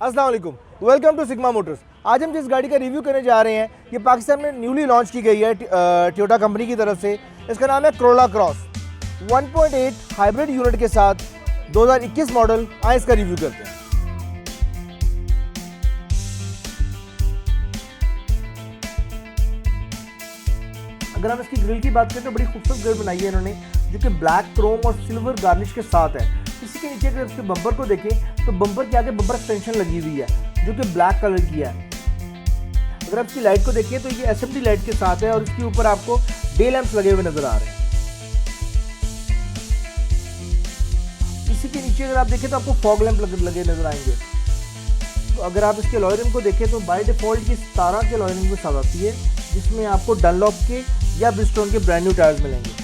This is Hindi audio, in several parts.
अस्सलाम वालेकुम, वेलकम टू सिग्मा मोटर्स। आज हम जिस गाड़ी का रिव्यू करने जा रहे हैं ये पाकिस्तान में न्यूली लॉन्च की गई है टोयोटा कंपनी की तरफ से। इसका नाम है कोरोला क्रॉस 1.8 हाइब्रिड यूनिट के साथ 2021 मॉडल। आए इसका रिव्यू करते हैं। अगर हम इसकी ग्रिल की बात करें तो बड़ी खूबसूरत ग्रिल बनाई है इन्होंने, जो कि ब्लैक क्रोम और सिल्वर गार्निश के साथ है। इसी के नीचे अगर इसके बम्पर को देखें तो बम्पर के आगे बम्पर एक्सटेंशन लगी हुई है जो कि ब्लैक कलर की है। अगर आप इसकी लाइट को देखें तो ये एसएमडी लाइट के साथ है और इसके ऊपर आपको डे लैंप्स लगे हुए नजर आ रहे हैं। इसी के नीचे अगर आप देखें तो आपको फॉग लैंप लगे नजर आएंगे। तो अगर आप इसके अलॉय रिम को देखें तो बाय डिफॉल्ट की 17 के अलॉय रिम के साथ आती है, जिसमें आपको डनलॉप के या ब्रिजस्टोन के ब्रांड न्यू टायर्स मिलेंगे।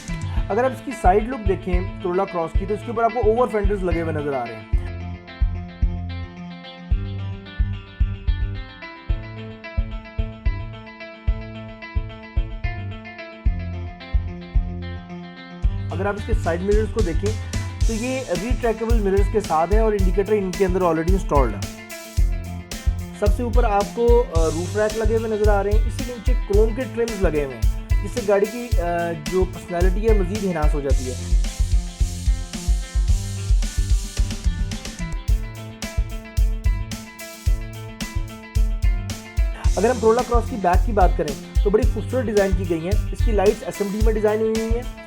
अगर आप इसकी साइड लुक देखें कोरोला क्रॉस की तो इसके ऊपर आपको ओवर फेंडर्स लगे हुए नजर आ रहे हैं। अगर आप इसके साइड मिरर्स को देखें तो ये रिट्रैक्टेबल मिरर्स के साथ है और इंडिकेटर इनके अंदर ऑलरेडी इंस्टॉल्ड है। सबसे ऊपर आपको रूफ रैक लगे हुए नजर आ रहे हैं। इसी के नीचे क्रोम के ट्रिम्स लगे हुए हैं जिससे गाड़ी की जो पर्सनैलिटी है मजीद इनहांस हो जाती है। अगर हम कोरोला क्रॉस की बैक की बात करें तो बड़ी खूबसूरत डिजाइन की गई है। इसकी लाइट्स एसएमडी में डिजाइन हुई हुई हैं।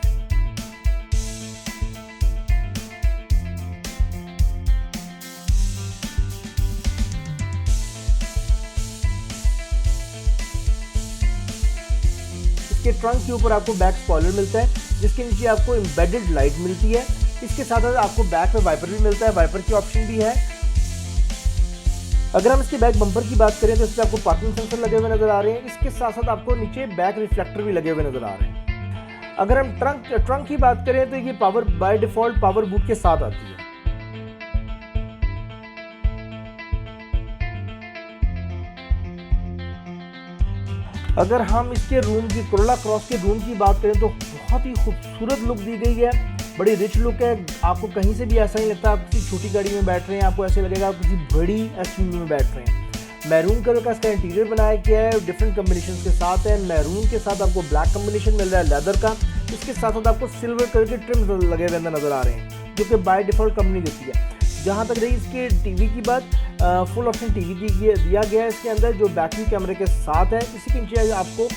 इसके ट्रंक के ऊपर आपको बैक स्पॉइलर मिलता है जिसके नीचे आपको एम्बेडेड लाइट मिलती है। इसके साथ साथ आपको बैक में वाइपर भी मिलता है, वाइपर की ऑप्शन भी है। अगर हम इसके बैक बम्पर की बात करें तो इसमें आपको पार्किंग सेंसर लगे हुए नजर आ रहे हैं। इसके साथ साथ आपको नीचे बैक रिफ्लेक्टर भी लगे हुए नजर आ रहे हैं। अगर हम ट्रंक की बात करें तो ये power by default power boot के साथ आती है। अगर हम इसके रूम की कोरोला क्रॉस के रूम की बात करें तो बहुत ही खूबसूरत लुक दी गई है, बड़ी रिच लुक है। आपको कहीं से भी ऐसा नहीं लगता आप किसी छोटी गाड़ी में बैठ रहे हैं, आपको ऐसे लगेगा आप किसी बड़ी एसयूवी में बैठ रहे हैं। मैरून कलर का इसका इंटीरियर बनाया गया है, डिफरेंट कम्बिनेशन के साथ है। मैरून के साथ आपको ब्लैक कम्बिनेशन मिल रहा है लेदर का। इसके साथ साथ आपको सिल्वर कलर के ट्रिम्स लगे हुए अंदर नजर आ रहे हैं जो कि बाय डिफॉल्ट कंपनी देती है। जहाँ तक रही इसके टीवी की बात, फुल ऑप्शन टीवी दिया गया है इसके अंदर जो बैटरी कैमरे के साथ है। इसी के नीचे आपको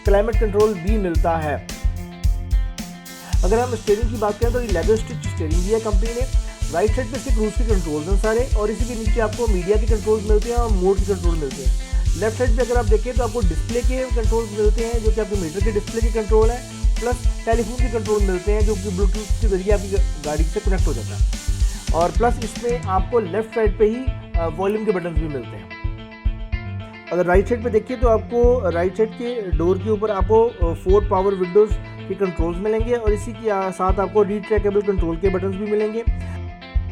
क्लाइमेट कंट्रोल भी मिलता है। अगर हम स्टीयरिंग की बात करें तो ये लेदर स्टिच स्टीयरिंग दिया है कंपनी ने। राइट साइड पे इसके क्रूज के कंट्रोल्स हैं सारे और इसी के नीचे आपको मीडिया के कंट्रोल्स मिलते हैं और मोड के कंट्रोल मिलते हैं। लेफ्ट साइड पे अगर आप देखें तो आपको डिस्प्ले के कंट्रोल्स मिलते हैं जो कि आपके मीटर के डिस्प्ले के कंट्रोल है, प्लस टेलीफोन के कंट्रोल मिलते हैं जो कि ब्लूटूथ के जरिए आपकी गाड़ी से कनेक्ट हो जाता है। और प्लस इसमें आपको लेफ्ट साइड पे ही वॉल्यूम के बटन भी मिलते हैं। अगर राइट साइड पे देखिए तो आपको राइट साइड के डोर के ऊपर आपको 4 पावर विंडोज के कंट्रोल्स मिलेंगे और इसी के साथ आपको रिट्रैकेबल कंट्रोल के बटन्स भी मिलेंगे।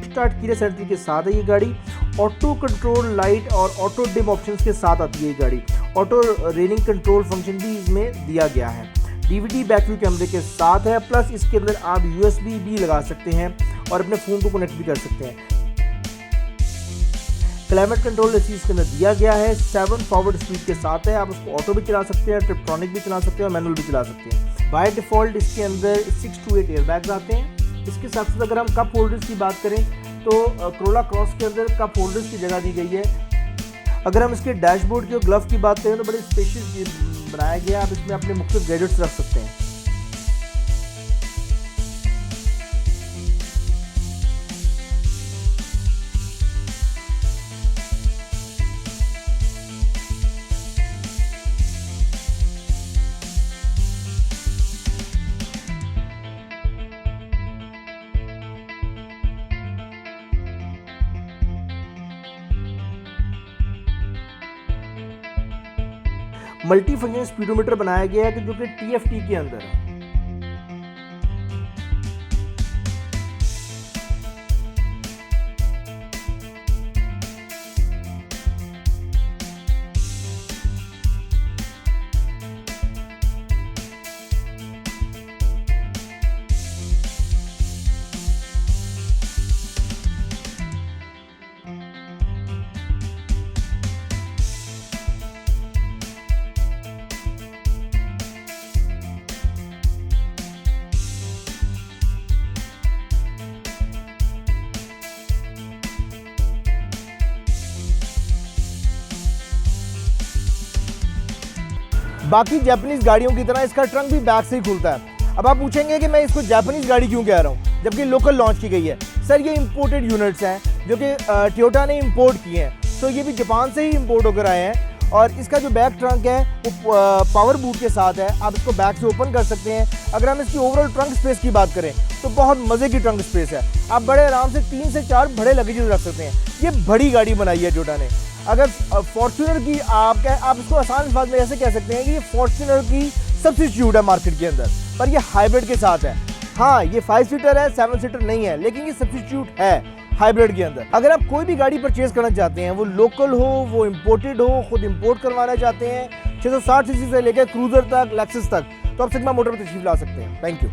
स्टार्ट कीलेस एंट्री के साथ है ये गाड़ी। ऑटो कंट्रोल लाइट और ऑटो डिम ऑप्शंस के साथ आती है ये गाड़ी। ऑटो रेनिंग कंट्रोल फंक्शन भी इसमें दिया गया है। डीवीडी बैकव्यू कैमरे के साथ है, प्लस इसके अंदर आप यूएसबी भी लगा सकते हैं और अपने फ़ोन को कनेक्ट भी कर सकते हैं। क्लाइमेट कंट्रोल इस चीज़ के अंदर दिया गया है। 7 फॉरवर्ड स्पीड के साथ है। आप उसको ऑटो भी चला सकते हैं, ट्रिप्टॉनिक भी चला सकते हैं और मैनुअल भी चला सकते हैं। बाय डिफॉल्ट इसके अंदर 6 to 8 एयरबैग्स आते हैं। इसके साथ साथ अगर हम कप होल्डर्स की बात करें तो कोरोला क्रॉस के अंदर कप होल्डर्स की जगह दी गई है। अगर हम इसके डैशबोर्ड की ग्लव की बात करें तो बड़े स्पेशियस बनाया गया है। आप इसमें अपने मुख्तलिफ गैजेट्स रख सकते हैं। मल्टी फंक्शन स्पीडोमीटर बनाया गया है जो कि टीएफटी के अंदर है। बाकी जापानीज गाड़ियों की तरह इसका ट्रंक भी बैक से ही खुलता है। अब आप पूछेंगे कि मैं इसको जापानीज गाड़ी क्यों कह रहा हूँ जबकि लोकल लॉन्च की गई है। सर ये इंपोर्टेड यूनिट्स हैं जो कि टोयोटा ने इंपोर्ट किए हैं, तो ये भी जापान से ही इंपोर्ट होकर आए हैं। और इसका जो बैक ट्रंक है वो पावर बूट के साथ है, आप इसको बैक से ओपन कर सकते हैं। अगर हम इसकी ओवरऑल ट्रंक स्पेस की बात करें तो बहुत मज़े की ट्रंक स्पेस है, आप बड़े आराम से 3 से 4 बड़े लगेजेस रख सकते हैं। ये बड़ी गाड़ी बनाई है टोयोटा ने। अगर फॉर्च्यूनर की आप इसको आसान अल्फाज में ऐसे कह सकते हैं कि ये फॉर्च्यूनर की सब्स्टिट्यूट है मार्केट के अंदर, पर ये हाइब्रिड के साथ है। हाँ, ये 5 सीटर है, 7 सीटर नहीं है, लेकिन ये सब्स्टिट्यूट है हाइब्रिड के अंदर। अगर आप कोई भी गाड़ी परचेज करना चाहते हैं, वो लोकल हो, वो इंपोर्टेड हो, खुद इंपोर्ट करवाना चाहते हैं 660 सीसी से लेकर क्रूजर तक, लेक्सस तक, तो आप सिग्मा मोटर पर तशरीफ ला सकते हैं। Thank you.